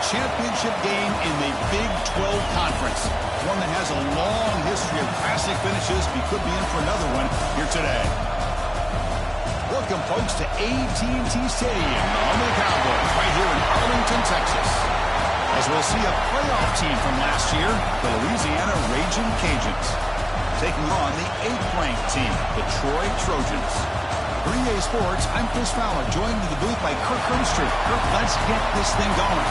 championship game in the Big 12 Conference. One that has a long history of classic finishes. We could be in for another one here today. Welcome, folks, to AT&T Stadium, the home of the Cowboys, right here in Arlington, Texas. As we'll see a playoff team from last year, the Louisiana Raging Cajuns, taking on the 8th-ranked team, the Troy Trojans. For EA Sports, I'm Chris Fowler, joined in the booth by Kirk Herbstreit. Kirk, let's get this thing going.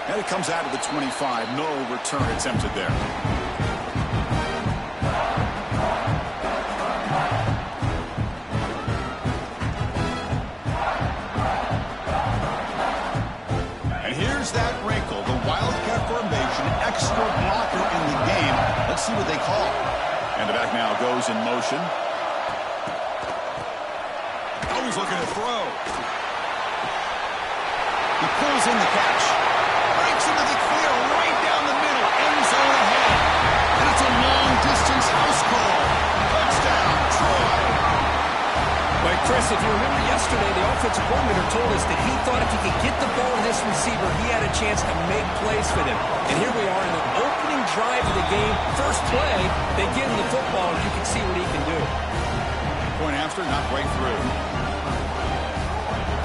And it comes out of the 25. No return attempted there. And here's that wrinkle. The Wildcat formation, extra blocker in the game. Let's see what they call. And the back now goes in motion. Oh, he's looking to throw. He pulls in the catch. Breaks into the clear right down the middle. End zone ahead. And it's a long-distance house call. Touchdown, Troy. Well, Chris, if you remember yesterday, the offensive coordinator told us that he thought if he could get the ball to this receiver, he had a chance to make plays for them. And here we are in the opening drive of the game. First play, they give him the football, and you can see what he can do. Point after, not right through.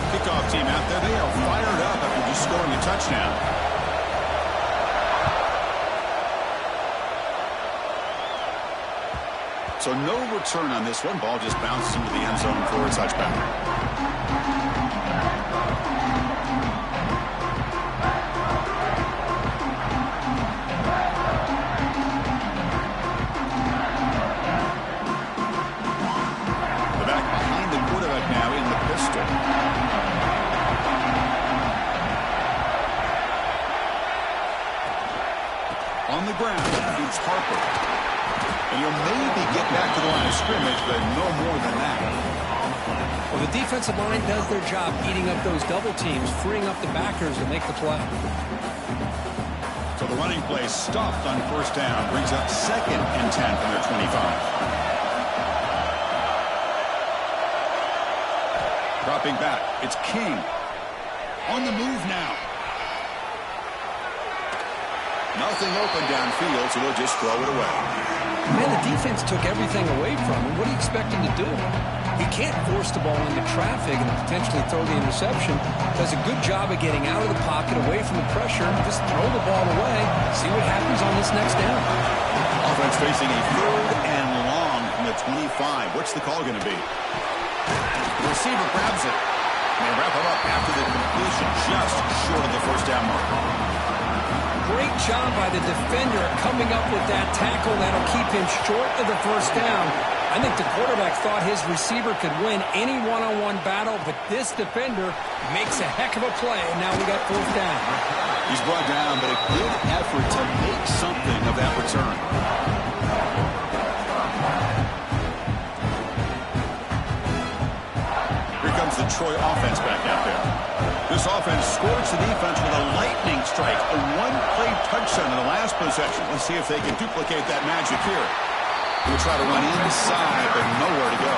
Kickoff team out there, they are fired up after just scoring a touchdown. So no return on this one. Ball just bounces into the end zone for a touchback. The back behind the quarterback now in the pistol. On the ground, it's Harper. And you'll maybe get back to the line of scrimmage, but no more than that. Well, the defensive line does their job eating up those double teams, freeing up the backers to make the play. So the running play stopped on first down, brings up 2nd and 10 from their 25. Dropping back, it's King. On the move now. Nothing open downfield, so they'll just throw it away. Man, the defense took everything away from him. What do you expect him to do? He can't force the ball into traffic and potentially throw the interception. Does a good job of getting out of the pocket, away from the pressure, just throw the ball away, see what happens on this next down. Offense facing a 3rd and long from the 25. What's the call going to be? The receiver grabs it. They wrap him up after the completion, just short of the first down mark. Great job by the defender coming up with that tackle that'll keep him short of the first down. I think the quarterback thought his receiver could win any one-on-one battle, but this defender makes a heck of a play, and now we got 4th down. He's brought down, but a good effort to make something of that return. Here comes the Troy offense back out there. This offense scores the defense with a lightning strike, a one-play touchdown in the last possession. Let's see if they can duplicate that magic here. We'll try to run inside, but nowhere to go.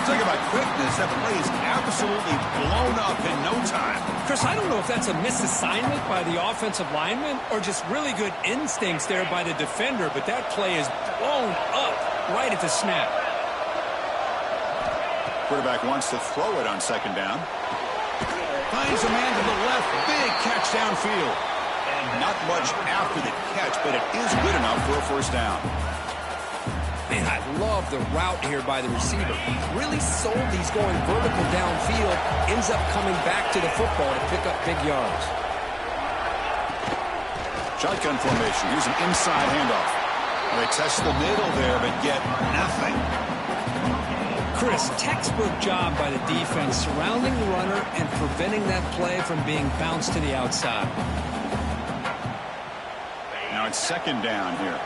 Talk about quickness. That play is absolutely blown up in no time. Chris, I don't know if that's a misassignment by the offensive lineman or just really good instincts there by the defender, but that play is blown up right at the snap. Quarterback wants to throw it on 2nd down. Finds a man to the left. Big catch downfield. And not much after the catch, but it is good enough for a first down. Man, I love the route here by the receiver. Really sold these going vertical downfield. Ends up coming back to the football to pick up big yards. Shotgun formation. Here's an inside handoff. They test the middle there, but get nothing. Chris, textbook job by the defense surrounding the runner and preventing that play from being bounced to the outside. Now it's second down here.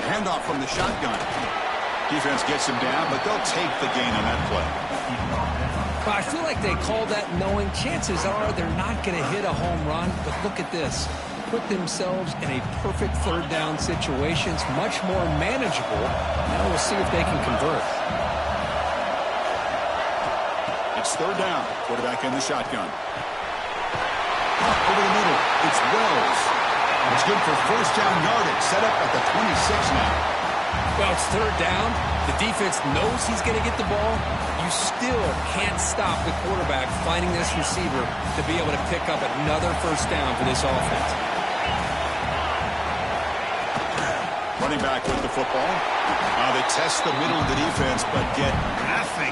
Handoff from the shotgun. Defense gets him down, but they'll take the gain on that play. Well, I feel like they called that knowing chances are they're not going to hit a home run, but look at this. Put themselves in a perfect third down situation. It's much more manageable. Now we'll see if they can convert. It's third down. Quarterback in the shotgun. Over the middle. It's Wells. It's good for first down yardage. Set up at the 26 now. Well, it's third down. The defense knows he's going to get the ball. You still can't stop the quarterback finding this receiver to be able to pick up another first down for this offense. Running back with the football. They test the middle of the defense, but get nothing.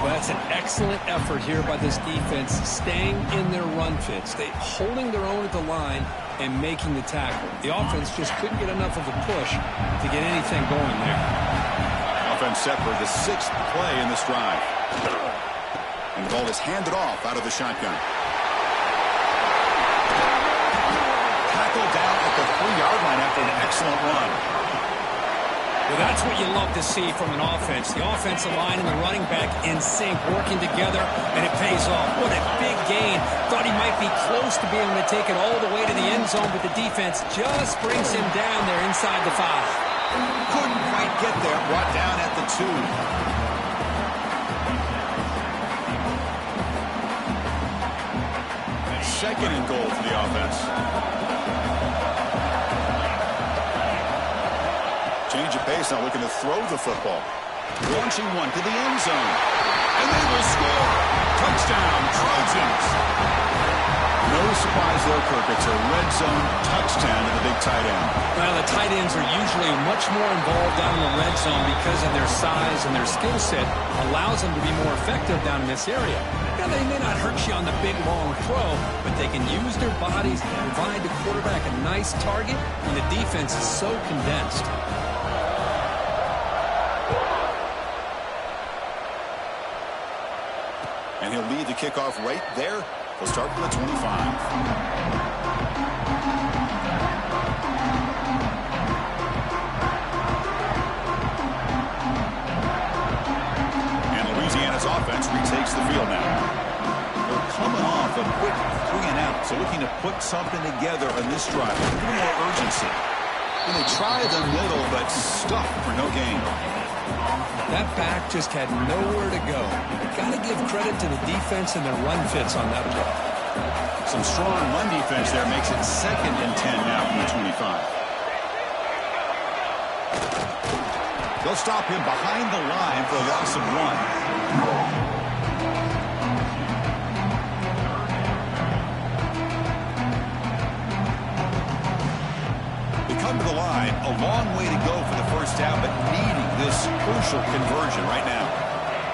Well, that's an excellent effort here by this defense, staying in their run fits. They holding their own at the line and making the tackle. The offense just couldn't get enough of a push to get anything going there. Offense set for the 6th play in this drive. And the ball is handed off out of the shotgun. Tackled down at the 3-yard line after an excellent run. Well, that's what you love to see from an offense. The offensive line and the running back in sync, working together, and it pays off. What a big gain. Thought he might be close to being able to take it all the way to the end zone, but the defense just brings him down there inside the 5. Couldn't quite get there. Brought down at the 2. Second and goal for the offense. Change of pace, now looking to throw the football. Launching one to the end zone. And they will score. Touchdown, Trojans. No surprise there, Kirk. It's a red zone touchdown to the big tight end. Well, the tight ends are usually much more involved down in the red zone because of their size and their skill set allows them to be more effective down in this area. Now, they may not hurt you on the big, long throw, but they can use their bodies to provide the quarterback a nice target when the defense is so condensed. And he'll lead the kickoff right there. He'll start from the 25. And Louisiana's offense retakes the field now. They're coming off a quick 3-and-out, so looking to put something together on this drive. A little more urgency. And they try the middle, but stuck for no gain. That back just had nowhere to go. Got to give credit to the defense and their run fits on that play. Some strong run defense there makes it 2nd and 10 now from the 25. They'll stop him behind the line for a loss of 1. Come to the line, a long way to go for the first down, but needing this crucial conversion right now.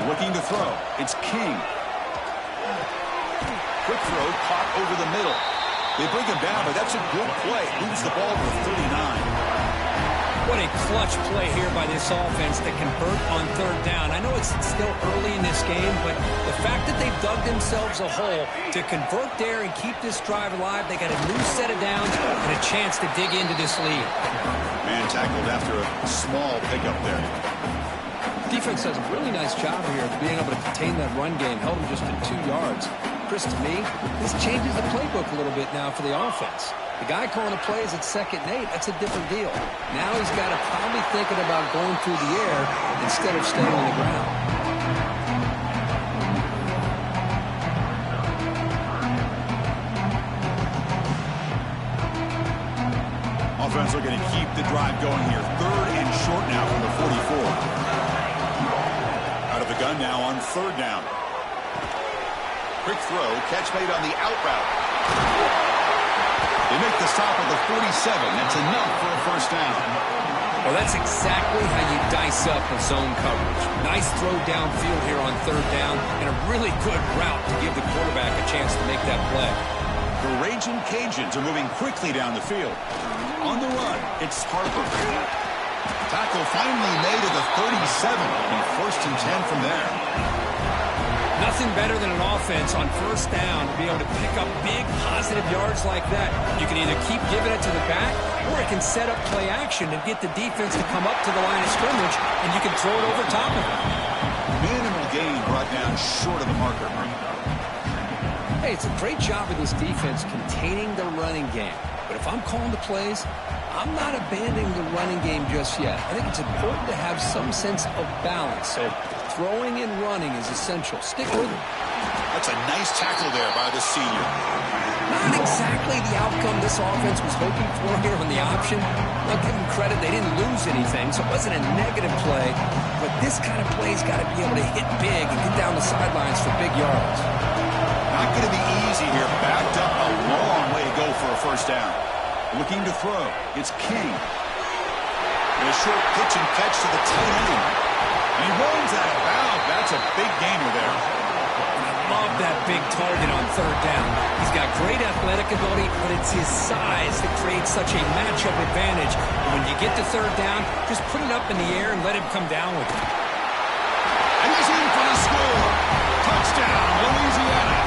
Looking to throw. It's King. Quick throw, caught over the middle. They bring him down, but that's a good play. Moves the ball to the 39. What a clutch play here by this offense to convert on third down. I know it's still early in this game, but the fact that they've dug themselves a hole to convert there and keep this drive alive, they got a new set of downs and a chance to dig into this lead. Man tackled after a small pickup there. Defense does a really nice job here of being able to contain that run game, held them just to 2 yards. Chris, to me, this changes the playbook a little bit now for the offense. The guy calling the plays at 2nd and 8, that's a different deal. Now he's got to probably thinking about going through the air instead of staying on the ground. Offense looking to keep the drive going here. 3rd and short now from the 44. Out of the gun now on 3rd down. Quick throw, catch made on the out route. They make the stop at the 47. That's enough for a first down. Well, that's exactly how you dice up a zone coverage. Nice throw downfield here on 3rd down, and a really good route to give the quarterback a chance to make that play. The Raging Cajuns are moving quickly down the field. On the run, it's Harper. Tackle finally made at the 37. And 1st and 10 from there. Nothing better than an offense on 1st down to be able to pick up big positive yards like that. You can either keep giving it to the back, or it can set up play action and get the defense to come up to the line of scrimmage, and you can throw it over top of it. Minimal gain brought down short of the marker. Hey, it's a great job of this defense containing the running game. But if I'm calling the plays, I'm not abandoning the running game just yet. I think it's important to have some sense of balance. So throwing and running is essential. Stick with it. That's a nice tackle there by the senior. Not exactly the outcome this offense was hoping for here on the option. I'll give them credit. They didn't lose anything, so it wasn't a negative play. But this kind of play's got to be able to hit big and get down the sidelines for big yards. Not going to be easy here. Backed up a long way to go for a 1st down. Looking to throw. It's King. And a short pitch and catch to the tight end. And he runs out of bounds. That's a big gainer there. I love that big target on 3rd down. He's got great athletic ability, but it's his size that creates such a matchup advantage. And when you get to 3rd down, just put it up in the air and let him come down with it. And he's in for the score. Touchdown, Louisiana.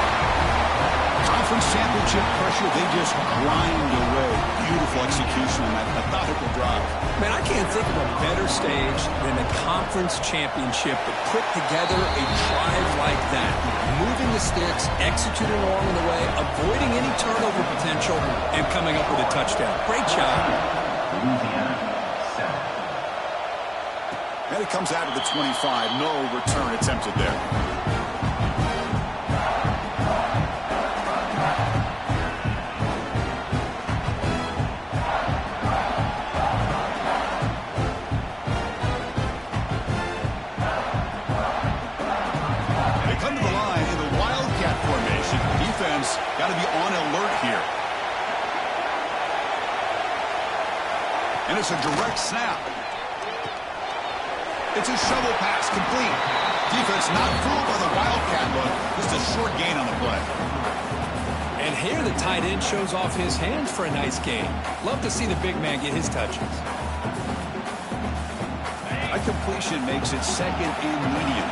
Conference championship pressure, they just grind away. Beautiful execution on that methodical drive. Man, I can't think of a better stage than a conference championship to put together a drive like that. Moving the sticks, executing along the way, avoiding any turnover potential, and coming up with a touchdown. Great job. And it comes out of the 25. No return attempted there. Got to be on alert here. And it's a direct snap. It's a shovel pass, complete. Defense not fooled by the Wildcat look. Just a short gain on the play. And here the tight end shows off his hands for a nice gain. Love to see the big man get his touches. A completion makes it 2nd and medium.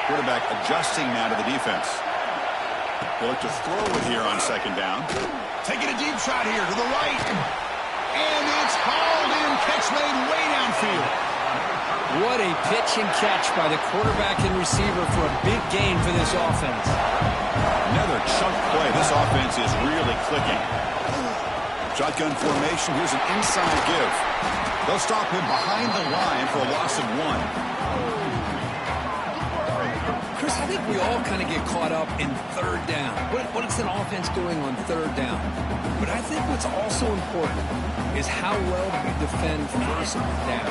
Quarterback adjusting now to the defense. They'll look to throw it here on 2nd down. Taking a deep shot here to the right. And it's hauled in. Catch made way downfield. What a pitch and catch by the quarterback and receiver for a big gain for this offense. Another chunk play. This offense is really clicking. Shotgun formation. Here's an inside give. They'll stop him behind the line for a loss of 1. Chris, I think we all kind of get caught up in 3rd down. What is an offense doing on 3rd down? But I think what's also important is how well we defend 1st down.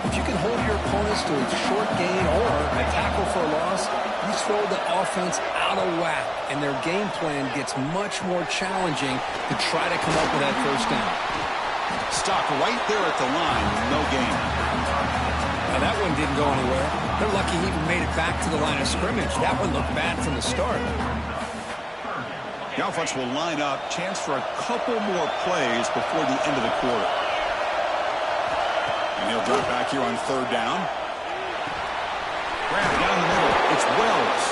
If you can hold your opponents to a short gain or a tackle for a loss, you throw the offense out of whack, and their game plan gets much more challenging to try to come up with that 1st down. Stop right there at the line, no gain. Now that one didn't go anywhere. They're lucky he even made it back to the line of scrimmage. That one looked bad from the start. The offense will line up. Chance for a couple more plays before the end of the quarter. And he'll drop back here on 3rd down. Grab it down the middle. It's Wells.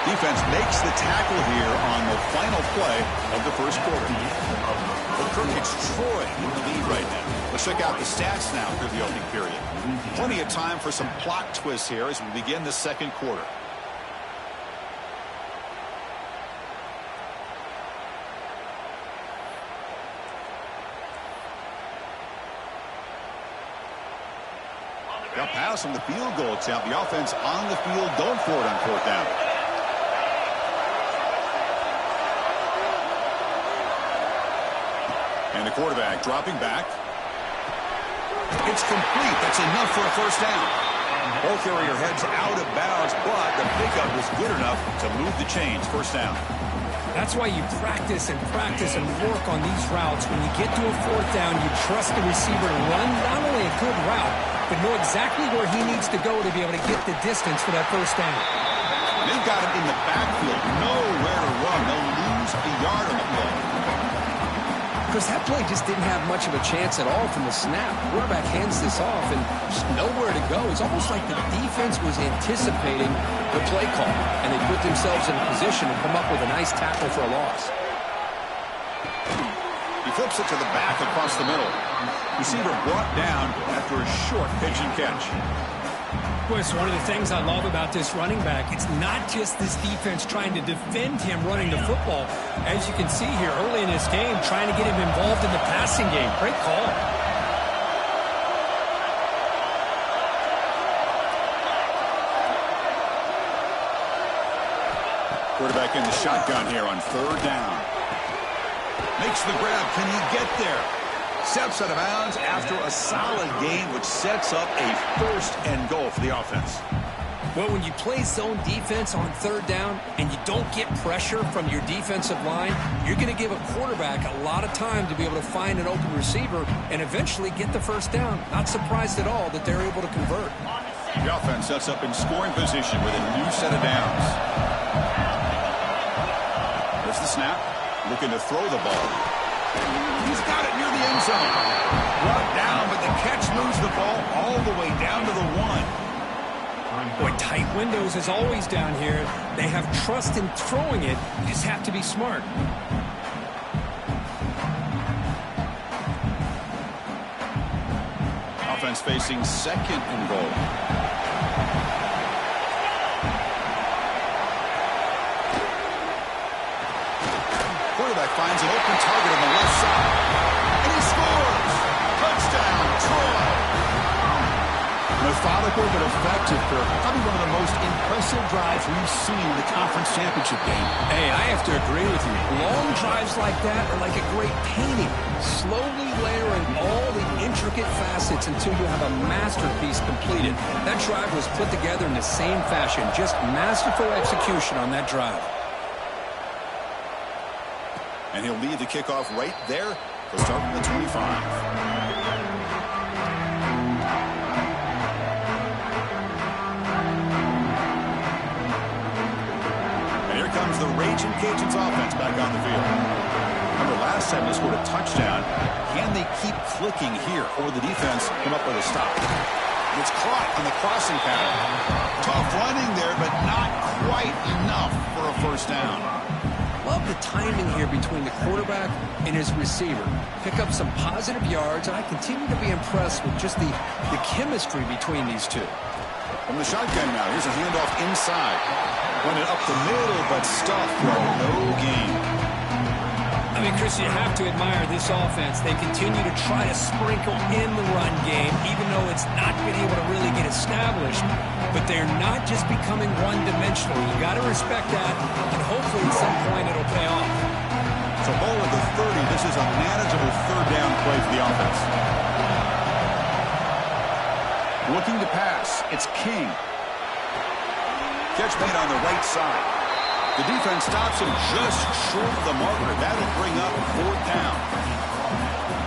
Defense makes the tackle here on the final play of the 1st quarter. Well, Kirk, it's Troy in the lead right now. Let's check out the stats now for the opening period. Plenty of time for some plot twists here as we begin the 2nd quarter. They'll pass on the field goal attempt. The offense on the field going for it on 4th down. And the quarterback dropping back. It's complete. That's enough for a 1st down. Ball carrier heads out of bounds, but the pickup was good enough to move the chains. 1st down. That's why you practice and work on these routes. When you get to a 4th down, you trust the receiver to run not only a good route, but know exactly where he needs to go to be able to get the distance for that first down. They've got him in the backfield, nowhere to run. They'll lose a yard on the play. Because that play just didn't have much of a chance at all from the snap. The quarterback hands this off and just nowhere to go. It's almost like the defense was anticipating the play call, and they put themselves in a position to come up with a nice tackle for a loss. He flips it to the back across the middle. Receiver brought down after a short pitch and catch. Boy, it's one of the things I love about this running back. It's not just this defense trying to defend him running the football. As you can see here early in this game, trying to get him involved in the passing game. Great call. Quarterback in the shotgun here on third down. Makes the grab. Can he get there? Steps out of bounds after a solid gain, which sets up a first and goal for the offense. Well, when you play zone defense on third down and you don't get pressure from your defensive line, you're going to give a quarterback a lot of time to be able to find an open receiver and eventually get the first down. Not surprised at all that they're able to convert. The offense sets up in scoring position with a new set of downs. There's the snap. Looking to throw the ball. He's got it near the end zone. Brought down, but the catch moves the ball all the way down to the 1. Boy, tight windows as always down here. They have trust in throwing it. You just have to be smart. Offense facing second and goal. Quarterback finds an open target on the left side. And he scores! Touchdown, Troy! Methodical but effective for probably one of the most impressive drives we've seen in the conference championship game. Hey, I have to agree with you. Long drives like that are like a great painting. Slowly layering all the intricate facets until you have a masterpiece completed. That drive was put together in the same fashion. Just masterful execution on that drive. And he'll lead the kickoff right there. He'll start from the 25. And here comes the Raging Cajuns offense back on the field. Remember, last time they scored a touchdown. Can they keep clicking here, or the defense come up with a stop? It's caught on the crossing pattern. Tough running there, but not quite enough for a first down. Love the timing here between the quarterback and his receiver. Pick up some positive yards, and I continue to be impressed with just the chemistry between these two. From the shotgun now, here's a handoff inside. Went it up the middle, but stuffed for no gain. I mean, Chris, you have to admire this offense. They continue to try to sprinkle in the run game, even though it's not been able to really get established. But they're not just becoming one-dimensional. You got to respect that, and hopefully at some point it'll pay off. So ball at the 30. This is a manageable third down play for the offense. Looking to pass. It's King. Catch made on the right side. The defense stops him just short of the marker. That'll bring up fourth down.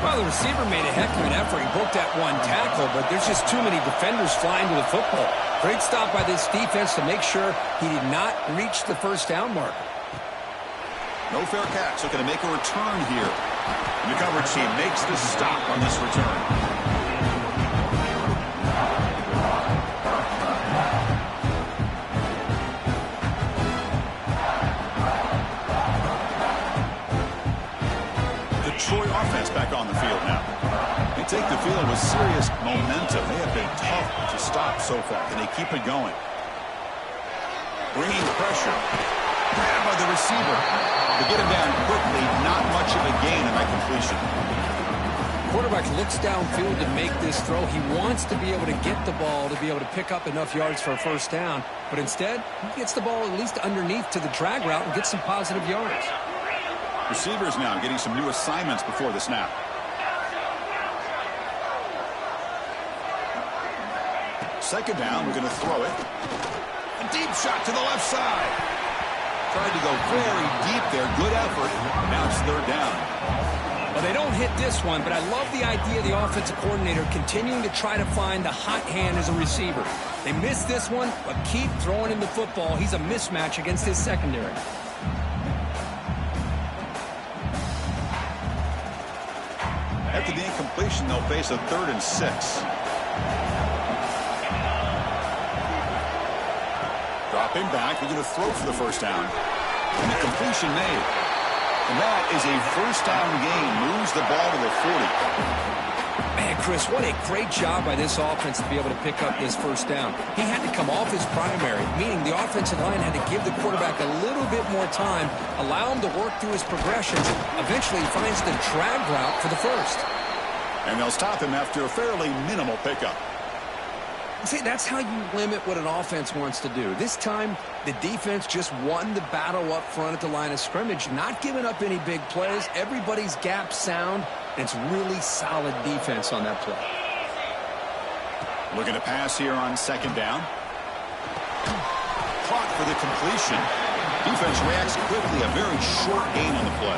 Well, the receiver made a heck of an effort. He broke that one tackle, but there's just too many defenders flying to the football. Great stop by this defense to make sure he did not reach the first down marker. No fair catch. Looking to make a return here. And the coverage team makes the stop on this return. Troy offense back on the field now. They take the field with serious momentum. They have been tough to stop so far, and they keep it going. Bringing pressure. Grab by the receiver. To get him down quickly, not much of a gain in that completion. Quarterback looks downfield to make this throw. He wants to be able to get the ball to be able to pick up enough yards for a first down, but instead, he gets the ball at least underneath to the drag route and gets some positive yards. Receivers now getting some new assignments before the snap. Second down, we're going to throw it. A deep shot to the left side. Tried to go very deep there. Good effort. Now it's third down. Well, they don't hit this one, but I love the idea of the offensive coordinator continuing to try to find the hot hand as a receiver. They missed this one, but keep throwing him the football. He's a mismatch against his secondary. After the incompletion, they'll face a 3rd and 6. Dropping back, looking to throw for the first down. And the completion made. And that is a first down gain. Moves the ball to the 40. Man, Chris, what a great job by this offense to be able to pick up this first down. He had to come off his primary, meaning the offensive line had to give the quarterback a little bit more time, allow him to work through his progressions. Eventually, he finds the drag route for the first. And they'll stop him after a fairly minimal pickup. See, that's how you limit what an offense wants to do. This time, the defense just won the battle up front at the line of scrimmage, not giving up any big plays. Everybody's gap sound. It's really solid defense on that play. Looking to pass here on 2nd down. Caught for the completion. Defense reacts quickly. A very short gain on the play.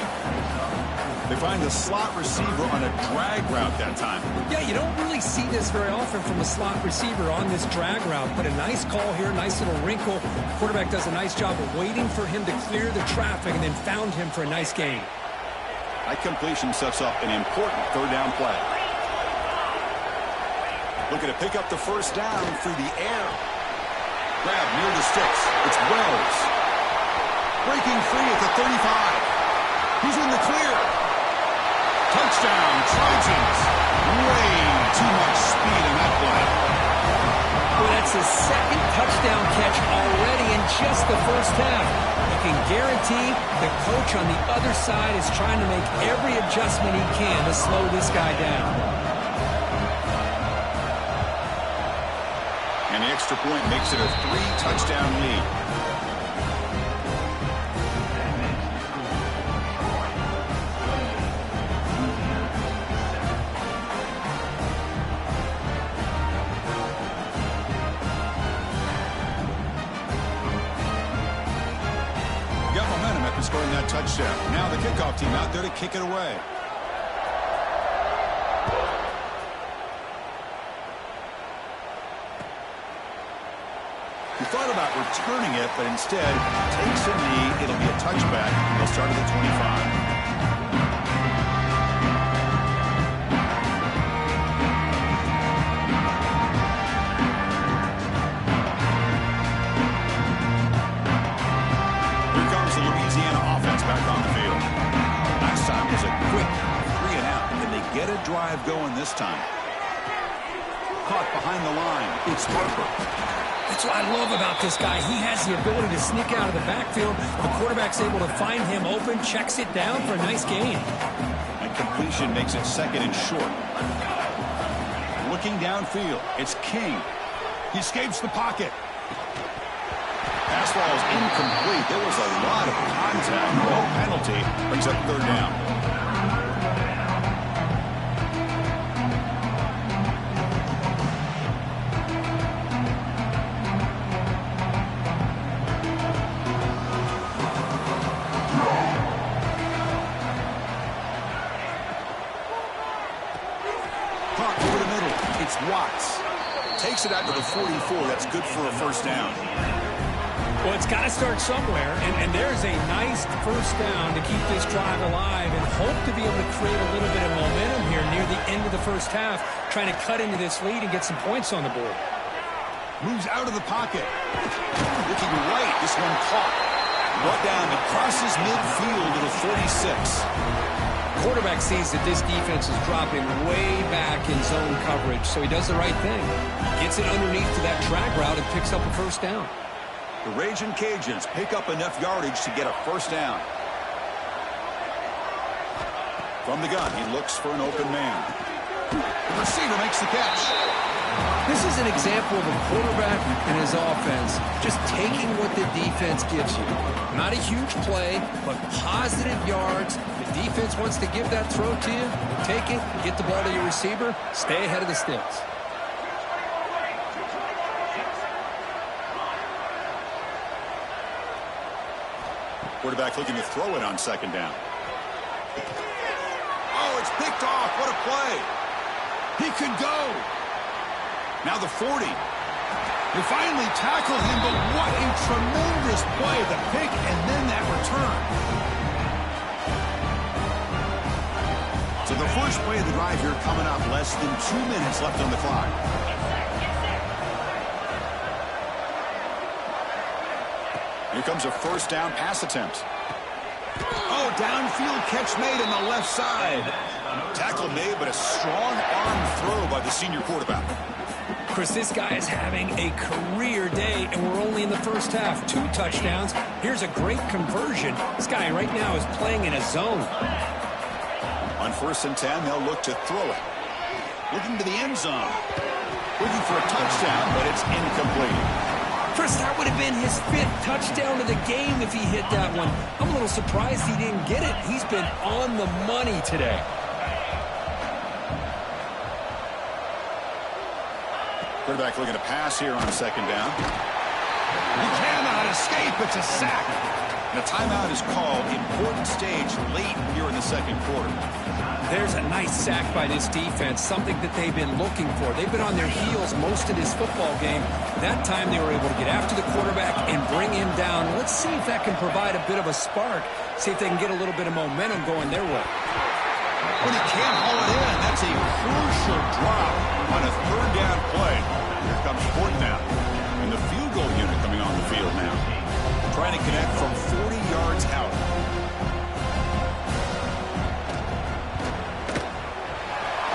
They find the slot receiver on a drag route that time. Yeah, you don't really see this very often from a slot receiver on this drag route, but a nice call here, nice little wrinkle. The quarterback does a nice job of waiting for him to clear the traffic and then found him for a nice gain. That completion sets up an important 3rd down play. Looking to pick up the first down through the air. Grab near the sticks. It's Wells. Breaking free at the 35. He's in the clear. Touchdown, Trojans. Way too much speed in that play. Well, that's his 2nd touchdown catch already in just the first half. You can guarantee the coach on the other side is trying to make every adjustment he can to slow this guy down. And the extra point makes it a 3-touchdown lead. Scoring that touchdown. Now the kickoff team out there to kick it away. He thought about returning it, but instead takes a knee. It'll be a touchback. They'll start at the 25. Back on the field. Last time was a quick 3-and-out. Can they get a drive going this time? Caught behind the line. It's Harper. That's what I love about this guy. He has the ability to sneak out of the backfield. The quarterback's able to find him open, checks it down for a nice gain. And completion makes it 2nd and short. Looking downfield. It's King. He escapes the pocket. Pass ball is incomplete. There was a lot of contact. No penalty. Brings up 3rd down. Caught over the middle. It's Watts. Takes it out to the 44. That's good for a first down. Well, it's got to start somewhere, and there's a nice first down to keep this drive alive and hope to be able to create a little bit of momentum here near the end of the first half, trying to cut into this lead and get some points on the board. Moves out of the pocket. Looking right, this one caught. Brought down and crosses midfield to the 46. Quarterback sees that this defense is dropping way back in zone coverage, so he does the right thing. Gets it underneath to that drag route and picks up a first down. The Raging Cajuns pick up enough yardage to get a first down. From the gun, he looks for an open man. The receiver makes the catch. This is an example of a quarterback and his offense just taking what the defense gives you. Not a huge play, but positive yards. The defense wants to give that throw to you. Take it, get the ball to your receiver, stay ahead of the sticks. Quarterback looking to throw it on 2nd down. Oh, picked off. What a play. He could go. Now the 40. They finally tackled him, but what a tremendous play. The pick and then that return. So the first play of the drive here coming up. Less than 2 minutes left on the clock. Here comes a first down pass attempt. Oh, downfield catch made on the left side. Tackle made, but a strong arm throw by the senior quarterback. Chris, this guy is having a career day, and we're only in the first half. 2 touchdowns. Here's a great conversion. This guy right now is playing in a zone. On 1st and 10, they'll look to throw it. Looking to the end zone. Looking for a touchdown, but it's incomplete. Chris, that would have been his 5th touchdown of the game if he hit that one. I'm a little surprised he didn't get it. He's been on the money today. Quarterback looking to pass here on 2nd down. He cannot escape. It's a sack. And a timeout is called. Important stage late here in the 2nd quarter. There's a nice sack by this defense, something that they've been looking for. They've been on their heels most of this football game. That time they were able to get after the quarterback and bring him down. Let's see if that can provide a bit of a spark. See if they can get a little bit of momentum going their way. When he can't haul it in, that's a crucial drop on a 3rd down play. Here comes 4th down. And the field goal unit coming on the field now. Trying to connect from 40 yards out.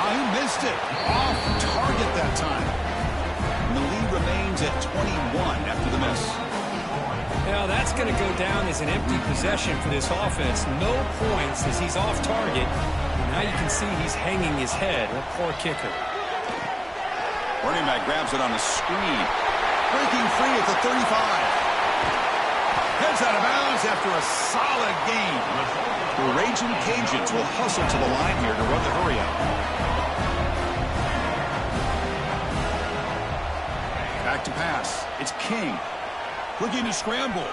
He missed it. Off target that time. And the lead remains at 21 after the miss. Now that's going to go down as an empty possession for this offense. No points as he's off target. Now you can see he's hanging his head. A poor kicker. Running back grabs it on the screen. Breaking free at the 35. Heads out of bounds after a solid gain. The Raging Cajuns will hustle to the line here to run the hurry out. Back to pass. It's King. Looking to scramble.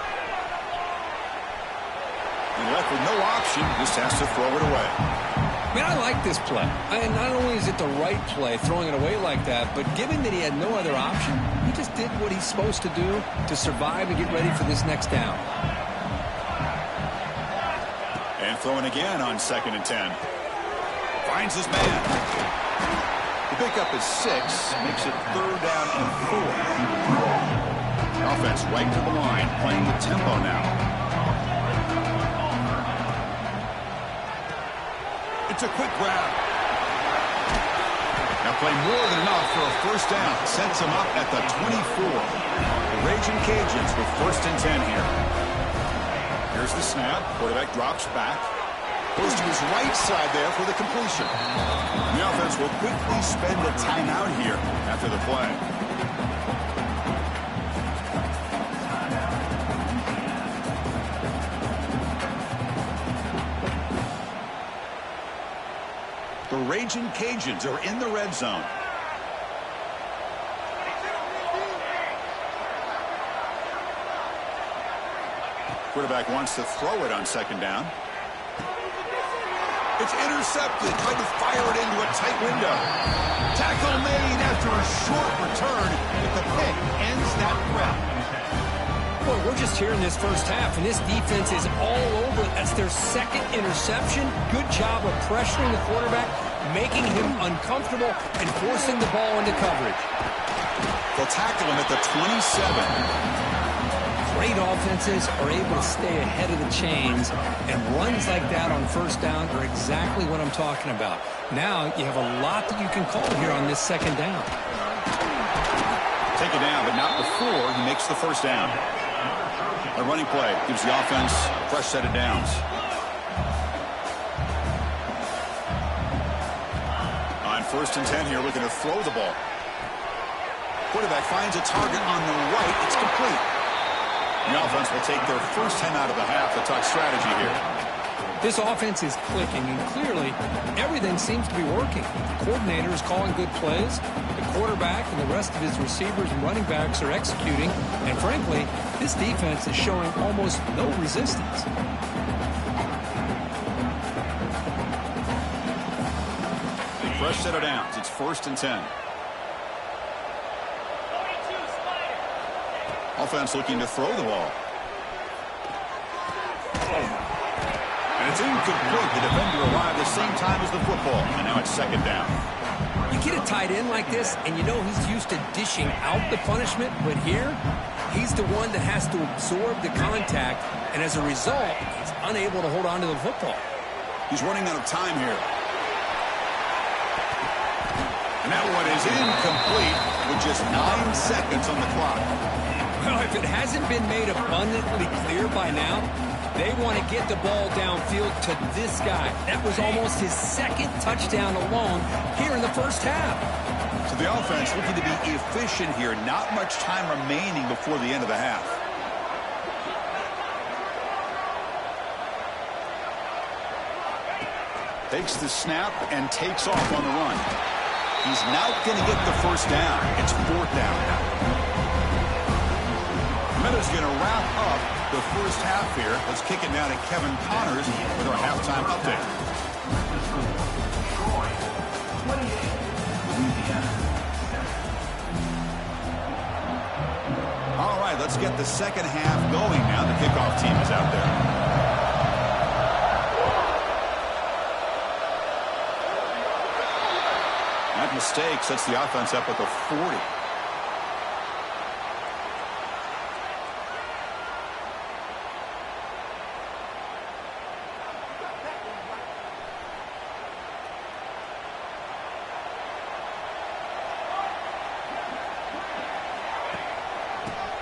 And left with no option. Just has to throw it away. Man, I like this play. And not only is it the right play, throwing it away like that, but given that he had no other option, he just did what he's supposed to do to survive and get ready for this next down. And throwing again on 2nd and 10. Finds his man. The pickup is 6, makes it 3rd down and 4. The offense right to the line, playing the tempo now. It's a quick grab. Now play more than enough for a 1st down. Sets him up at the 24. The Raging Cajuns with 1st and 10 here. Here's the snap. Quarterback drops back. Goes to his right side there for the completion. The offense will quickly spend a timeout here after the play. The Raging Cajuns are in the red zone. Quarterback wants to throw it on 2nd down. It's intercepted. Tried to fire it into a tight window. Tackle made after a short return, but the pick ends that threat. Well, we're just here in this first half, and this defense is all over it. That's their 2nd interception. Good job of pressuring the quarterback, making him uncomfortable, and forcing the ball into coverage. They'll tackle him at the 27. Great offenses are able to stay ahead of the chains, and runs like that on 1st down are exactly what I'm talking about. Now you have a lot that you can call here on this 2nd down. Take it down, but not before he makes the 1st down. A running play gives the offense a fresh set of downs. On 1st and 10 here, looking to throw the ball. Quarterback finds a target on the right. It's complete. The offense will take their first 10 out of the half. The touch strategy here. This offense is clicking, and clearly everything seems to be working. The coordinator is calling good plays. The quarterback and the rest of his receivers and running backs are executing. And frankly, this defense is showing almost no resistance. a set of downs. It's 1st and 10. Offense looking to throw the ball. And it's incomplete. The defender arrived the same time as the football. And now it's 2nd down. You get a tight end like this, and you know he's used to dishing out the punishment, but here, he's the one that has to absorb the contact, and as a result, he's unable to hold on to the football. He's running out of time here. And that one is incomplete with just 9 seconds on the clock. Well, if it hasn't been made abundantly clear by now, they want to get the ball downfield to this guy. That was almost his 2nd touchdown alone here in the 1st half. So the offense looking to be efficient here. Not much time remaining before the end of the half. Takes the snap and takes off on the run. He's now going to get the 1st down. It's 4th down now. Minuta's going to wrap up the 1st half here. Let's kick it down to Kevin Connors with our halftime update. All right, let's get the 2nd half going now. The kickoff team is out there. That mistake sets the offense up at the 40.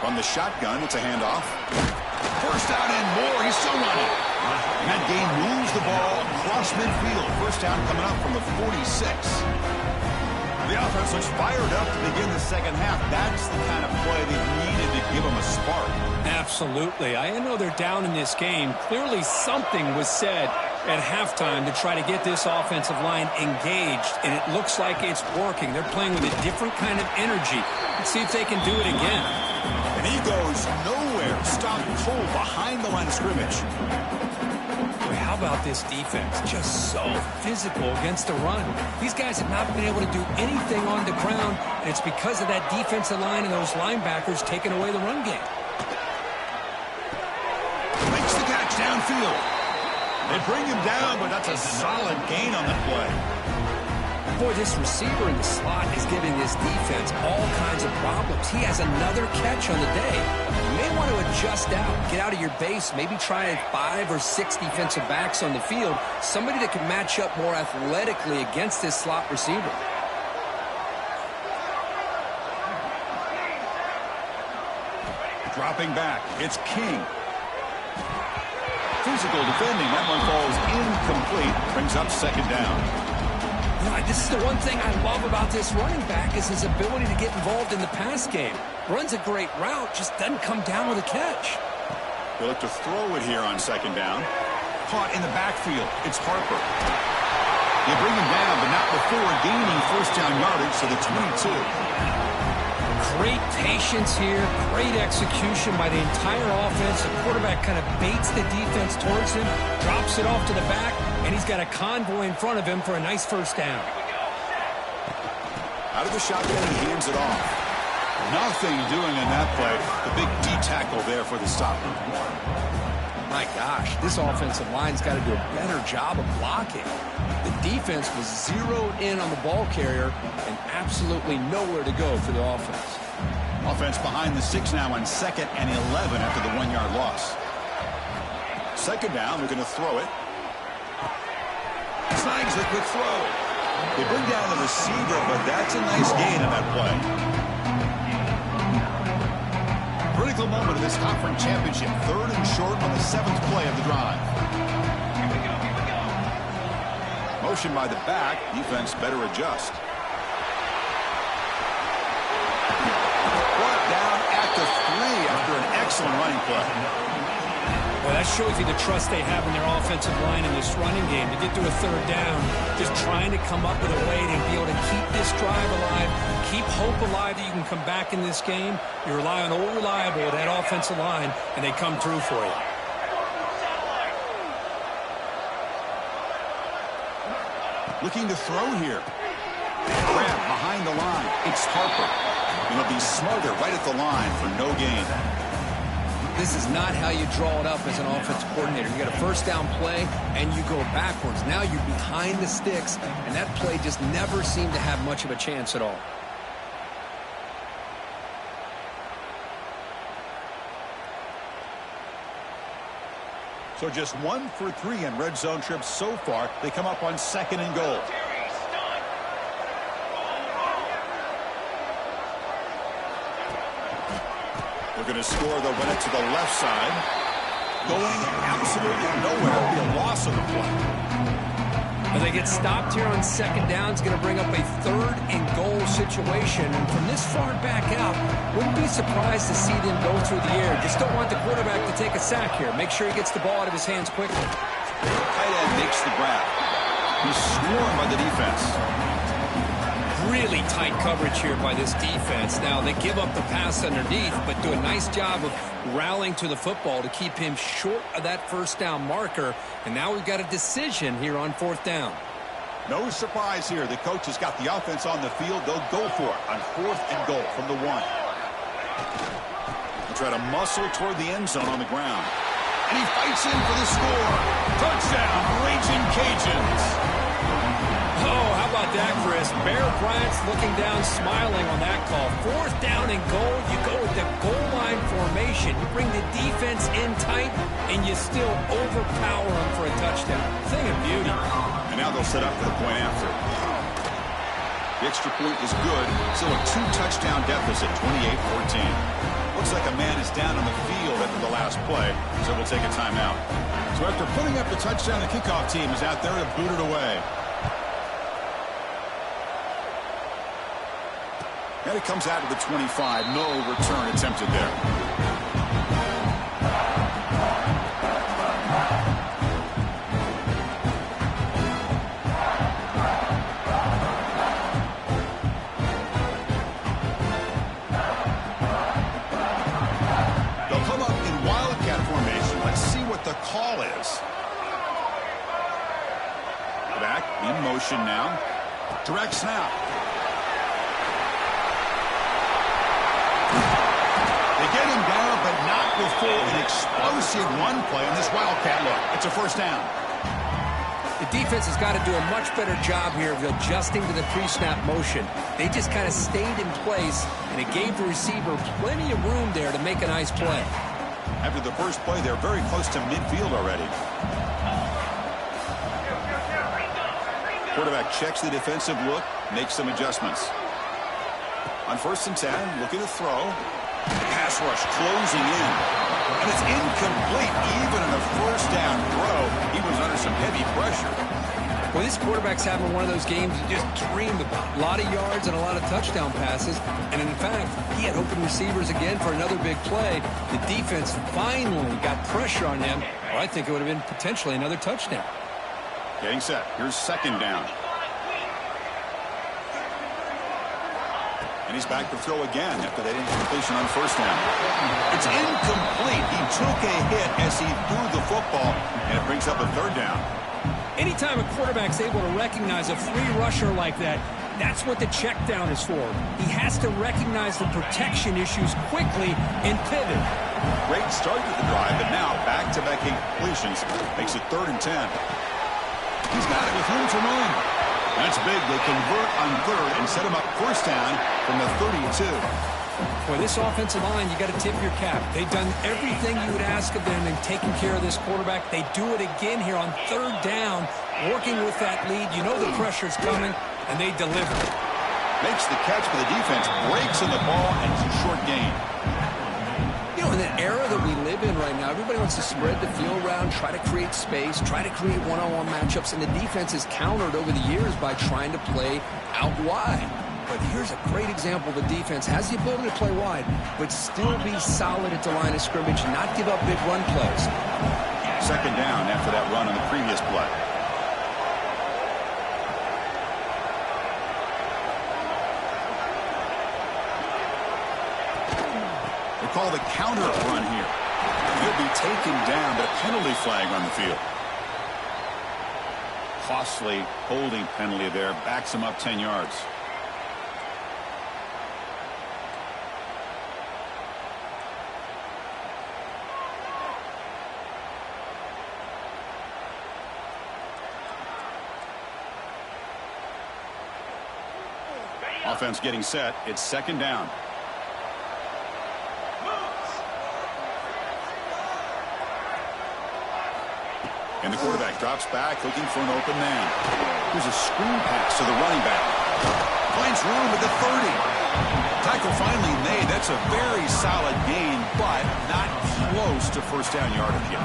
From the shotgun, it's a handoff. 1st down and more. He's still running. And that game moves the ball across midfield. 1st down coming up from the 46. The offense looks fired up to begin the 2nd half. That's the kind of play they needed to give them a spark. Absolutely. I know they're down in this game. Clearly something was said at halftime to try to get this offensive line engaged, and it looks like it's working. They're playing with a different kind of energy. Let's see if they can do it again. And he goes nowhere. Stopped cold behind the line of scrimmage. Boy, how about this defense? Just so physical against the run. These guys have not been able to do anything on the ground, and it's because of that defensive line and those linebackers taking away the run game. Makes the catch downfield. They bring him down, but that's a solid gain on the play. Boy, this receiver in the slot is giving this defense all kinds of problems. He has another catch on the day. You may want to adjust out, get out of your base, maybe try 5 or 6 defensive backs on the field, somebody that can match up more athletically against this slot receiver. Dropping back, it's King. Physical defending, that one falls incomplete, brings up 2nd down. This is the one thing I love about this running back is his ability to get involved in the pass game. Runs a great route, just doesn't come down with a catch. They look to throw it here on 2nd down. Caught in the backfield, it's Harper. They bring him down, but not before gaining 1st down yardage to the 22. Great patience here, great execution by the entire offense. The quarterback kind of baits the defense towards him, drops it off to the back, and he's got a convoy in front of him for a nice 1st down. Out of the shotgun, he hands it off. Nothing doing on that play. The big D tackle there for the stop. My gosh, this offensive line's got to do a better job of blocking. The defense was zeroed in on the ball carrier and absolutely nowhere to go for the offense. Offense behind the 6 now on 2nd and 11 after the 1-yard loss. 2nd down, they're going to throw it. Snags the quick throw. They bring down the receiver, but that's a nice gain on that play. Critical moment of this conference championship. 3rd and short on the 7th play of the drive. Motion by the back. Defense better adjust. Brought down at the 3 after an excellent running play. Well, that shows you the trust they have in their offensive line in this running game. To get to a 3rd down, just trying to come up with a way to be able to keep this drive alive, keep hope alive that you can come back in this game. You rely on old reliable, that offensive line, and they come through for you. Looking to throw here. Grab behind the line. It's Harper. And he'll be smothered right at the line for no gain. This is not how you draw it up as an offensive coordinator. You got a first down play, and you go backwards. Now you're behind the sticks, and that play just never seemed to have much of a chance at all. So just 1 for 3 in red zone trips so far. They come up on 2nd and goal. They're going to score. They'll run it to the left side. Going absolutely nowhere. It'll be a loss of the play. Well, they get stopped here on 2nd down. It's going to bring up a 3rd and goal situation. And from this far back out, wouldn't be surprised to see them go through the air. Just don't want the quarterback to take a sack here. Make sure he gets the ball out of his hands quickly. Tight end makes the grab. He's swarmed by the defense. Really tight coverage here by this defense. Now, they give up the pass underneath, but do a nice job of rallying to the football to keep him short of that first down marker. And now we've got a decision here on 4th down. No surprise here. The coach has got the offense on the field. They'll go for it on 4th and goal from the 1. He'll try to muscle toward the end zone on the ground. And he fights in for the score. Touchdown, Raging Cajuns. Oh, how about that, Chris? Bear Bryant's looking down, smiling on that call. 4th down and goal. You go with the goal line formation. You bring the defense in tight, and you still overpower them for a touchdown. Thing of beauty. And now they'll set up for the point after. The extra point is good. Still a 2-touchdown deficit, 28-14. Looks like a man is down on the field after the last play, so we'll take a timeout. So after putting up the touchdown, the kickoff team is out there to boot it away. And it comes out of the 25. No return attempted there. They'll come up in Wildcat formation. Let's see what the call is. Back in motion now. Direct snap. Get him down, but not before an explosive run play on this Wildcat look. It's a first down. The defense has got to do a much better job here of adjusting to the pre-snap motion. They just kind of stayed in place, and it gave the receiver plenty of room there to make a nice play. After the first play, they're very close to midfield already. Quarterback checks the defensive look, makes some adjustments. On 1st and 10, looking to throw. The pass rush closing in. And it's incomplete even in a first down throw. He was under some heavy pressure. Well, this quarterback's having one of those games you just dreamed about. A lot of yards and a lot of touchdown passes. And in fact, he had open receivers again for another big play. The defense finally got pressure on him. Or I think it would have been potentially another touchdown. Getting set. Here's 2nd down. And he's back to throw again after that incompletion on 1st down. It's incomplete. He took a hit as he threw the football, and it brings up a 3rd down. Anytime a quarterback's able to recognize a free rusher like that, that's what the check down is for. He has to recognize the protection issues quickly and pivot. Great start to the drive, but now back-to-back incompletions makes it 3rd and 10. He's got it with room to run. That's big. They convert on 3rd and set him up 1st down from the 32. Boy, this offensive line, you got to tip your cap. They've done everything you would ask of them in taking care of this quarterback. They do it again here on 3rd down, working with that lead. You know the pressure's coming, and they deliver. Makes the catch for the defense, breaks in the ball, and it's a short gain. You know, in the era that we live in right now, everybody wants to spread the field around, try to create space, try to create one-on-one matchups, and the defense is countered over the years by trying to play out wide. But here's a great example of a defense has the ability to play wide, but still be solid at the line of scrimmage, not give up big run plays. 2nd down after that run on the previous play. They call the counter run here. He'll be taken down, but a penalty flag on the field. costly holding penalty there. Backs him up 10 yards. Offense getting set. It's second down. And the quarterback drops back, looking for an open man. Here's a screen pass to the running back. Finds room at the 30. Tackle finally made. That's a very solid gain, but not close to first down yardage yet.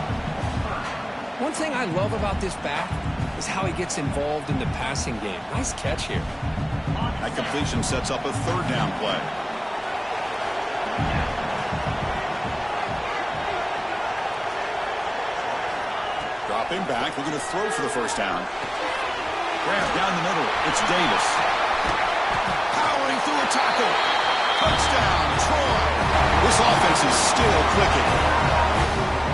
One thing I love about this back is how he gets involved in the passing game. Nice catch here. That completion sets up a third down play. Dropping back, looking to throw for the first down. Grab down the middle. It's Davis. Powering through a tackle. Touchdown, Troy. This offense is still clicking.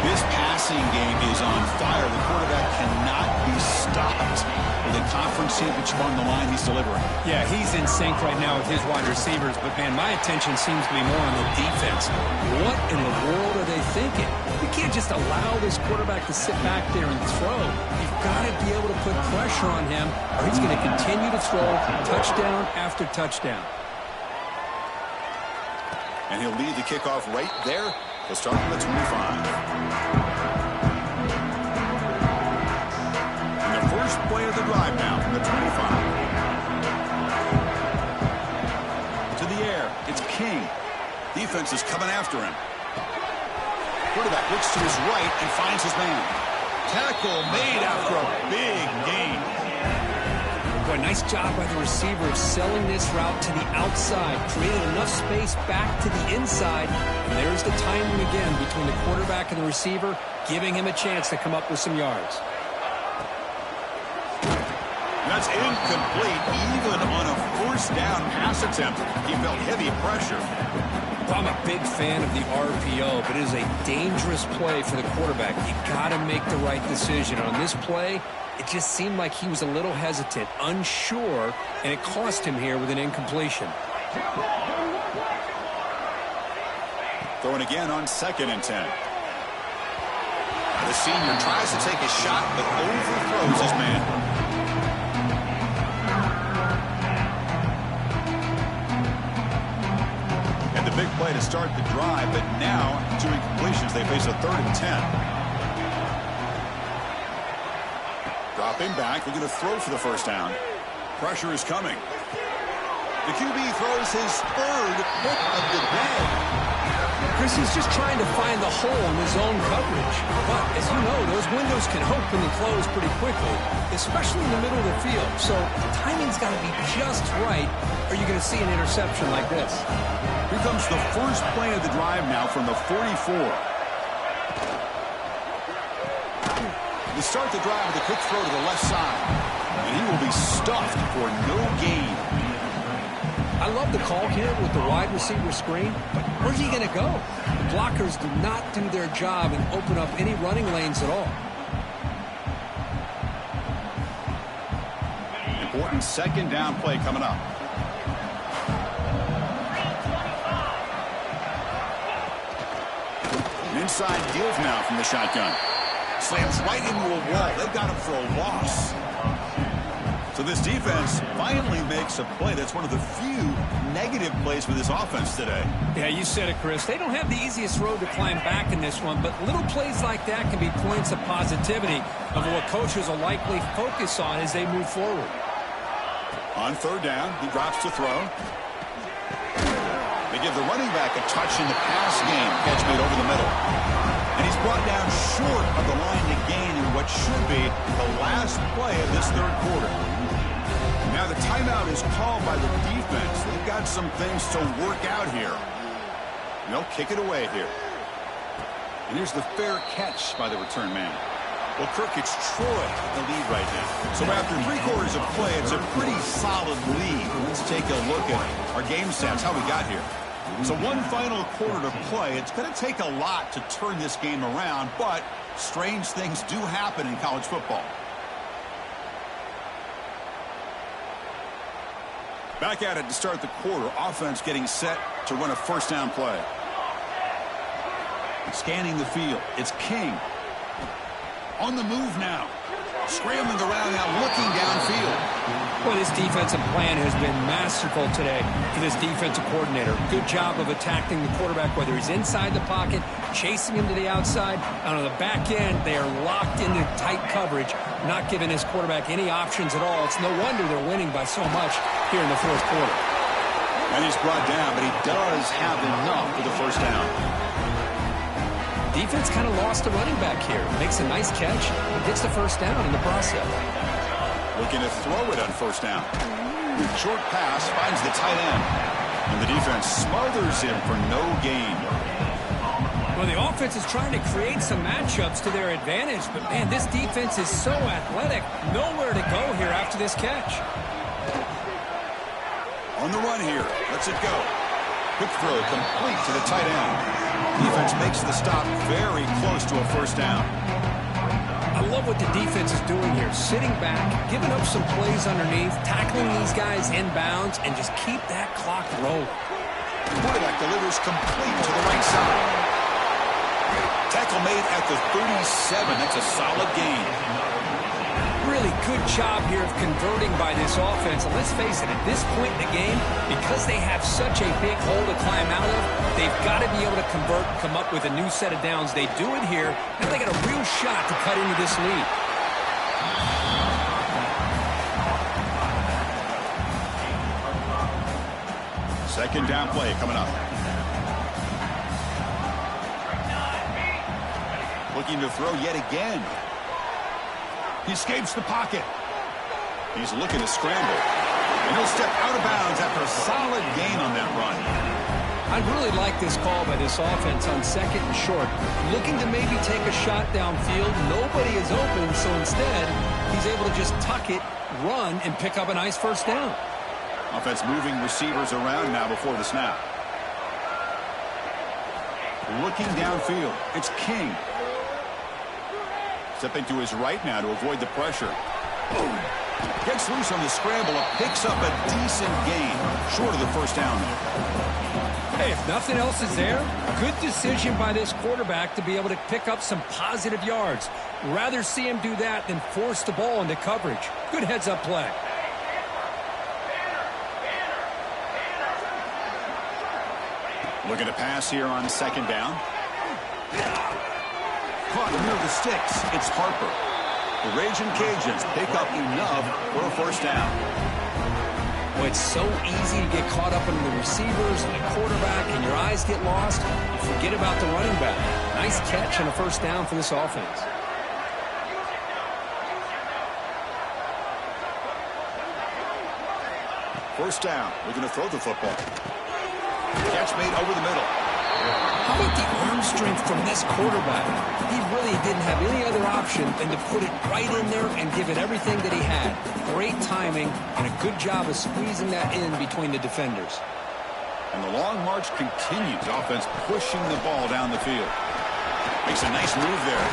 This passing game is on fire. The quarterback cannot be stopped. With a conference championship on the line, he's delivering. Yeah, he's in sync right now with his wide receivers, but, man, my attention seems to be more on the defense. What in the world are they thinking? You can't just allow this quarterback to sit back there and throw. You've got to be able to put pressure on him, or he's going to continue to throw touchdown after touchdown. And he'll lead the kickoff right there. He'll start from the 25. First play of the drive now from the 25. To the air. It's King. Defense is coming after him. Quarterback looks to his right and finds his man. Tackle made after a big gain. Boy, nice job by the receiver of selling this route to the outside. Created enough space back to the inside. And there's the timing again between the quarterback and the receiver, giving him a chance to come up with some yards. That's incomplete, even on a first down pass attempt. He felt heavy pressure. Well, I'm a big fan of the RPO, but it is a dangerous play for the quarterback. You got to make the right decision. On this play, it just seemed like he was a little hesitant, unsure, and it cost him here with an incompletion. Throwing again on 2nd and 10. The senior tries to take a shot, but overthrows his man. Big play to start the drive, but now 2 incompletions. They face a 3rd and 10. Dropping back, looking to throw for the first down. Pressure is coming. The QB throws his 3rd hit of the day. Chris, he's just trying to find the hole in his own coverage. But, as you know, those windows can open and close pretty quickly, especially in the middle of the field. So the timing's got to be just right, or you're going to see an interception like this. Here comes the first play of the drive now from the 44. They start the drive with a quick throw to the left side. And he will be stuffed for no gain. I love the call here with the wide receiver screen, but where's he going to go? The blockers do not do their job and open up any running lanes at all. Important second down play coming up. An inside deals now from the shotgun. Slams right into a wall. They've got him for a loss. So this defense finally makes a play. That's one of the few negative plays for this offense today. Yeah, you said it, Chris. They don't have the easiest road to climb back in this one, but little plays like that can be points of positivity of what coaches will likely focus on as they move forward. On 3rd down, he drops to throw. They give the running back a touch in the pass game. Catch made over the middle. And he's brought down short of the line to gain in what should be the last play of this 3rd quarter. Now the timeout is called by the defense. They've got some things to work out here. And they'll kick it away here. And here's the fair catch by the return man. Well, Kirk, it's Troy in the lead right now. So after 3/4 of play, it's a pretty solid lead. Let's take a look at our game stats, how we got here. So one final quarter to play. It's going to take a lot to turn this game around, but strange things do happen in college football. Back at it to start the quarter. Offense getting set to run a first down play. Scanning the field. It's King. On the move now. Scrambling around now, looking downfield. Well, this defensive plan has been masterful today for this defensive coordinator. Good job of attacking the quarterback, whether he's inside the pocket, chasing him to the outside. And on the back end, they are locked into tight coverage, not giving his quarterback any options at all. It's no wonder they're winning by so much here in the fourth quarter. And he's brought down, but he does have enough for the first down. Defense kind of lost a running back here. Makes a nice catch and gets the first down in the process. Looking to throw it on first down. Short pass finds the tight end. And the defense smothers him for no gain. Well, the offense is trying to create some matchups to their advantage. But, man, this defense is so athletic. Nowhere to go here after this catch. On the run here. Lets it go. Quick throw complete to the tight end. Defense makes the stop very close to a first down. I love what the defense is doing here. Sitting back, giving up some plays underneath, tackling these guys inbounds, and just keep that clock rolling. Quarterback delivers complete to the right side. Tackle made at the 37. That's a solid gain. Really good job here of converting by this offense. And let's face it, at this point in the game, because they have such a big hole to climb out of, they've got to be able to convert and come up with a new set of downs. They do it here, and they got a real shot to cut into this lead. Second down play coming up. Looking to throw yet again. He escapes the pocket. He's looking to scramble. And he'll step out of bounds after a solid gain on that run. I really like this call by this offense on second and short. Looking to maybe take a shot downfield. Nobody is open, so instead, he's able to just tuck it, run, and pick up a nice first down. Offense moving receivers around now before the snap. Looking downfield. It's King. Stepping to his right now to avoid the pressure. Boom. Gets loose on the scramble and picks up a decent gain. Short of the first down there. Hey, if nothing else is there, good decision by this quarterback to be able to pick up some positive yards. Rather see him do that than force the ball into coverage. Good heads-up play. Looking to pass here on second down. Caught near the sticks. It's Harper. The Raging Cajuns pick up enough for a first down. Well, it's so easy to get caught up in the receivers and the quarterback, and your eyes get lost. You forget about the running back. Nice catch and a first down for this offense. First down. We're going to throw the football. Catch made over the middle. How about the arm strength from this quarterback? He really didn't have any other option than to put it right in there and give it everything that he had. Great timing and a good job of squeezing that in between the defenders. And the long march continues. Offense pushing the ball down the field. Makes a nice move there.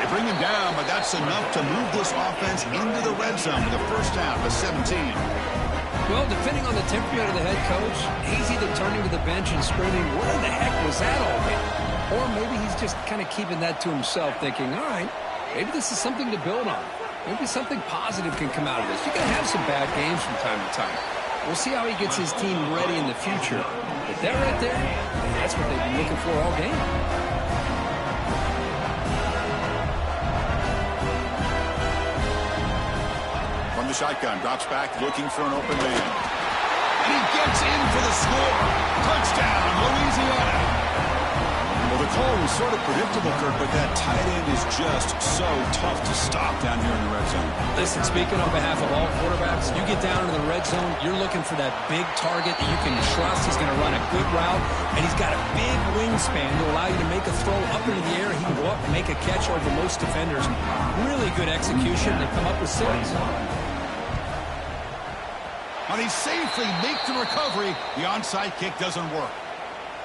They bring him down, but that's enough to move this offense into the red zone with a first down to 17. Well, depending on the temperament of the head coach, he's either turning to the bench and screaming, what in the heck was that all game? Or maybe he's just kind of keeping that to himself, thinking, all right, maybe this is something to build on. Maybe something positive can come out of this. You're going to have some bad games from time to time. We'll see how he gets his team ready in the future. But that right there, that's what they've been looking for all game. From the shotgun, drops back, looking for an open man. And he gets in for the score. Touchdown, Louisiana. Well, the call was sort of predictable, Kirk, but that tight end is just so tough to stop down here in the red zone. Listen, speaking on behalf of all quarterbacks, you get down into the red zone, you're looking for that big target that you can trust. He's going to run a good route, and he's got a big wingspan to allow you to make a throw up into the air. He can go up and make a catch over most defenders. Really good execution. They come up with 6. And he safely makes the recovery. The onside kick doesn't work.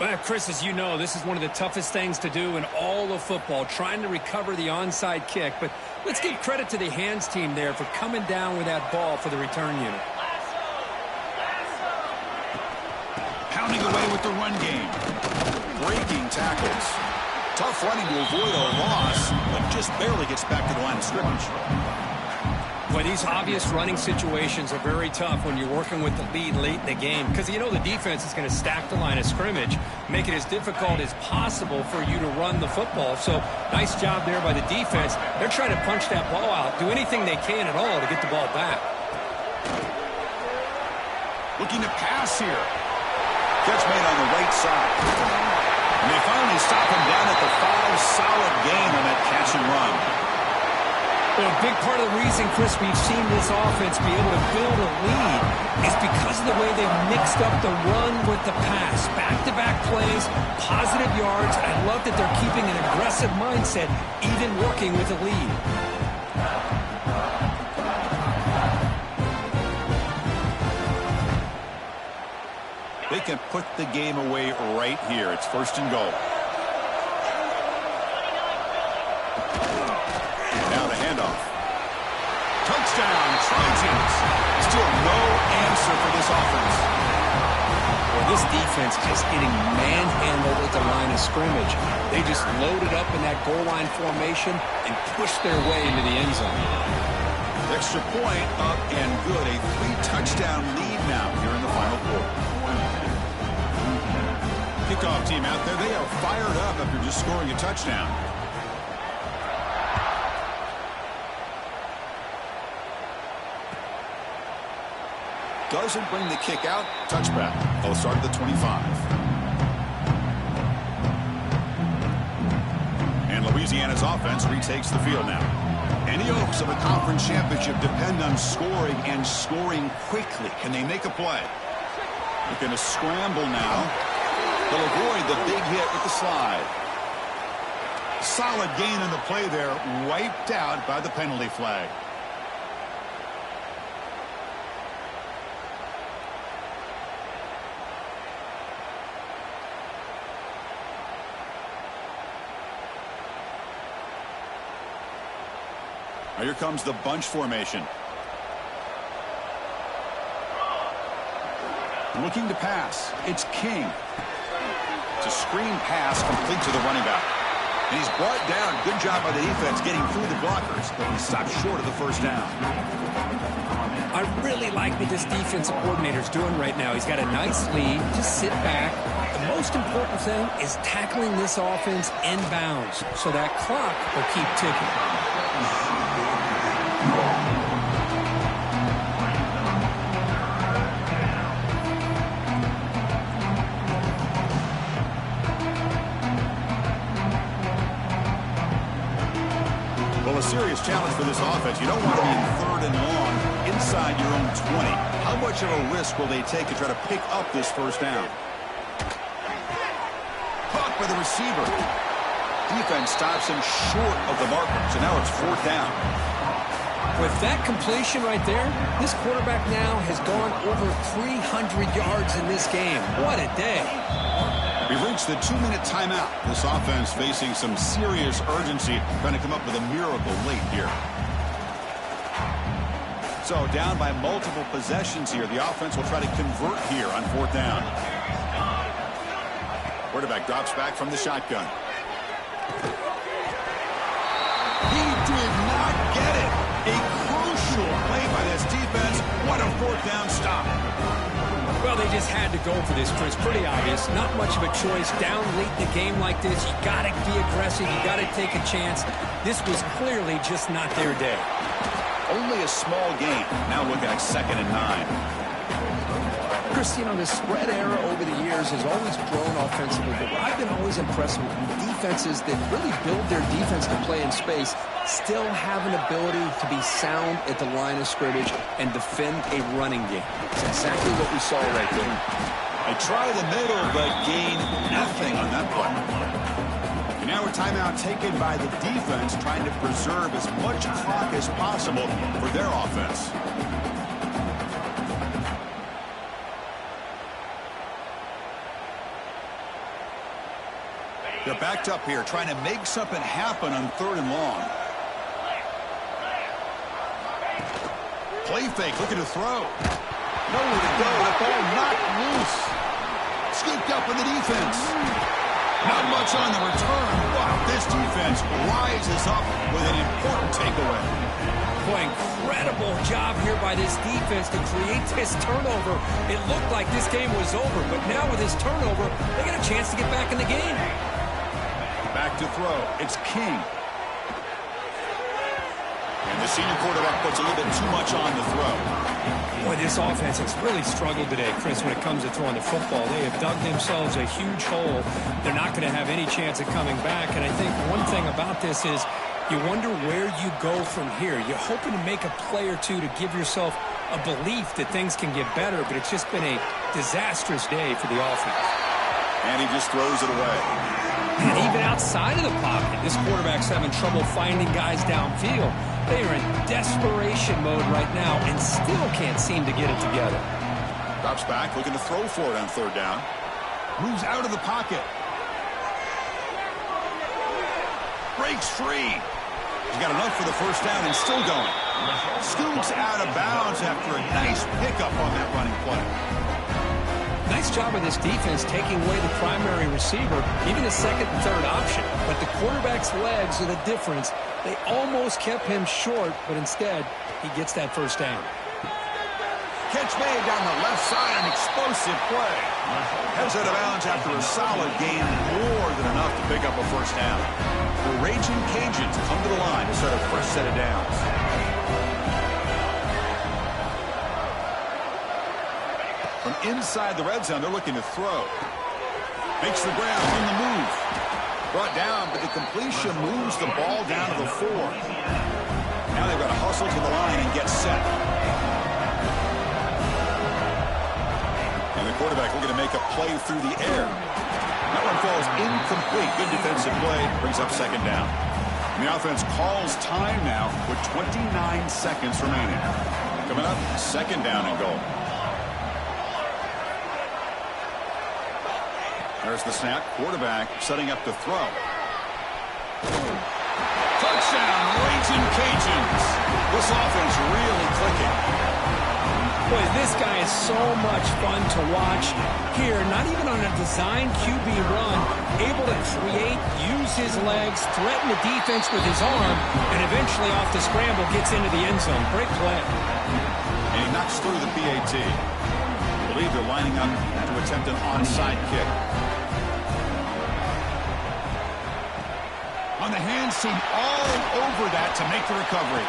Well, Chris, as you know, this is one of the toughest things to do in all of football, trying to recover the onside kick. But let's give credit to the hands team there for coming down with that ball for the return unit. with the run game. Breaking tackles. Tough running to avoid a loss, but just barely gets back to the line of scrimmage. Well, these obvious running situations are very tough when you're working with the lead late in the game because you know the defense is going to stack the line of scrimmage, make it as difficult as possible for you to run the football. So nice job there by the defense. They're trying to punch that ball out, do anything they can at all to get the ball back. Looking to pass here. Catch made on the right side. And they finally stop him down at the 5. Solid gain on that catch and run. Well, a big part of the reason, Chris, we've seen this offense be able to build a lead is because of the way they've mixed up the run with the pass. Back-to-back plays, positive yards. I love that they're keeping an aggressive mindset, even working with a lead. They can put the game away right here. It's 1st and goal. Touchdown, Trojans. Still no answer for this offense. Well, this defense just getting manhandled at the line of scrimmage. They just loaded up in that goal line formation and pushed their way into the end zone. Extra point up and good. A 3-touchdown lead now here in the final quarter. Kickoff team out there. They are fired up after just scoring a touchdown. Doesn't bring the kick out. Touchback. They'll start at the 25. And Louisiana's offense retakes the field now. Any hopes of a conference championship depend on scoring and scoring quickly. Can they make a play? They're going to scramble now. They'll avoid the big hit with the slide. Solid gain on the play there. Wiped out by the penalty flag. Now here comes the bunch formation. Looking to pass. It's King. It's a screen pass complete to the running back. And he's brought down. Good job by the defense getting through the blockers, but he stopped short of the 1st down. I really like what this defensive coordinator's doing right now. He's got a nice lead. Just sit back. The most important thing is tackling this offense in bounds so that clock will keep ticking. Well, a serious challenge for this offense. You don't want to be in 3rd and long inside your own 20. How much of a risk will they take to try to pick up this 1st down? Caught by the receiver. Defense stops him short of the marker, so now it's 4th down. With that completion right there, this quarterback now has gone over 300 yards in this game. What a day. We've reached the 2-minute timeout. This offense facing some serious urgency, trying to come up with a miracle late here. So down by multiple possessions here. The offense will try to convert here on 4th down. Quarterback drops back from the shotgun. He did not get it. A crucial play by this defense. What a 4th down stop. Well, they just had to go for this, Chris. Pretty obvious. Not much of a choice. Down late in the game like this, you got to be aggressive. You got to take a chance. This was clearly just not their day. Only a small gain. Now looking at 2nd and 9. Chris, you know, the spread era over the years has always grown offensively, but what I've been always impressed with defenses that really build their defense to play in space still have an ability to be sound at the line of scrimmage and defend a running game. It's exactly what we saw right there. They try the middle, but gain nothing on that play. And now a timeout taken by the defense, trying to preserve as much clock as possible for their offense. They're backed up here, trying to make something happen on 3rd and long. Play fake, looking to throw. Nowhere to go, the ball knocked loose. scooped up with the defense. Not much on the return. Wow, this defense rises up with an important takeaway. Boy, incredible job here by this defense to create this turnover. It looked like this game was over, but now with this turnover, they got a chance to get back in the game. Back to throw. It's King. And the senior quarterback puts a little bit too much on the throw. Boy, this offense has really struggled today, Chris, when it comes to throwing the football. They have dug themselves a huge hole. They're not going to have any chance of coming back. And I think one thing about this is you wonder where you go from here. You're hoping to make a play or two to give yourself a belief that things can get better, but it's just been a disastrous day for the offense. And he just throws it away. And even outside of the pocket, this quarterback's having trouble finding guys downfield. They are in desperation mode right now and still can't seem to get it together. Drops back, looking to throw for it on third down. Moves out of the pocket. Breaks free. He's got enough for the first down and still going. Scoots out of bounds after a nice pickup on that running play. Nice job of this defense taking away the primary receiver, even the second and third option. But the quarterback's legs are the difference. They almost kept him short, but instead, he gets that first down. Catch made down the left side, an explosive play. Heads out of bounds after a solid gain, more than enough to pick up a first down. The Raging Cajuns come to the line to start a fresh set of downs. From inside the red zone, they're looking to throw. Makes the ground on the move. Brought down, but the completion moves the ball down to the 4. Now they've got to hustle to the line and get set. And the quarterback looking to make a play through the air. That one falls incomplete. Good defensive play. Brings up second down. And the offense calls time now with 29 seconds remaining. Coming up, second down and goal. There's the snap. Quarterback setting up to throw. Touchdown, Raging Cajuns. This offense really clicking. Boy, this guy is so much fun to watch here. Not even on a design QB run, able to create, use his legs, threaten the defense with his arm, and eventually off the scramble gets into the end zone. Great play. And he knocks through the PAT. I believe they're lining up to attempt an onside kick. On the hands team all over that to make the recovery.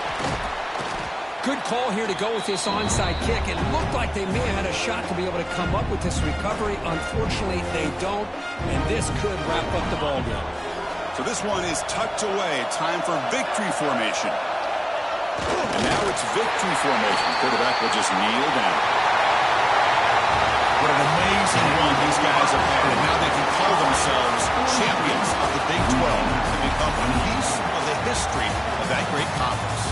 Good call here to go with this onside kick. It looked like they may have had a shot to be able to come up with this recovery. Unfortunately, they don't, and this could wrap up the ball game. So this one is tucked away. Time for victory formation. And now it's victory formation. Quarterback will just kneel down. What an amazing run these guys have had. And now they can call themselves champions of the Big 12 and become a piece of the history of that great conference.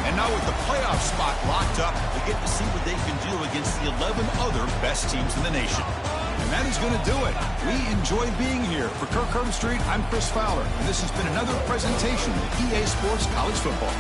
And now with the playoff spot locked up, they get to see what they can do against the 11 other best teams in the nation. And that is going to do it. We enjoy being here. For Kirk Herbstreit, I'm Chris Fowler. And this has been another presentation of EA Sports College Football.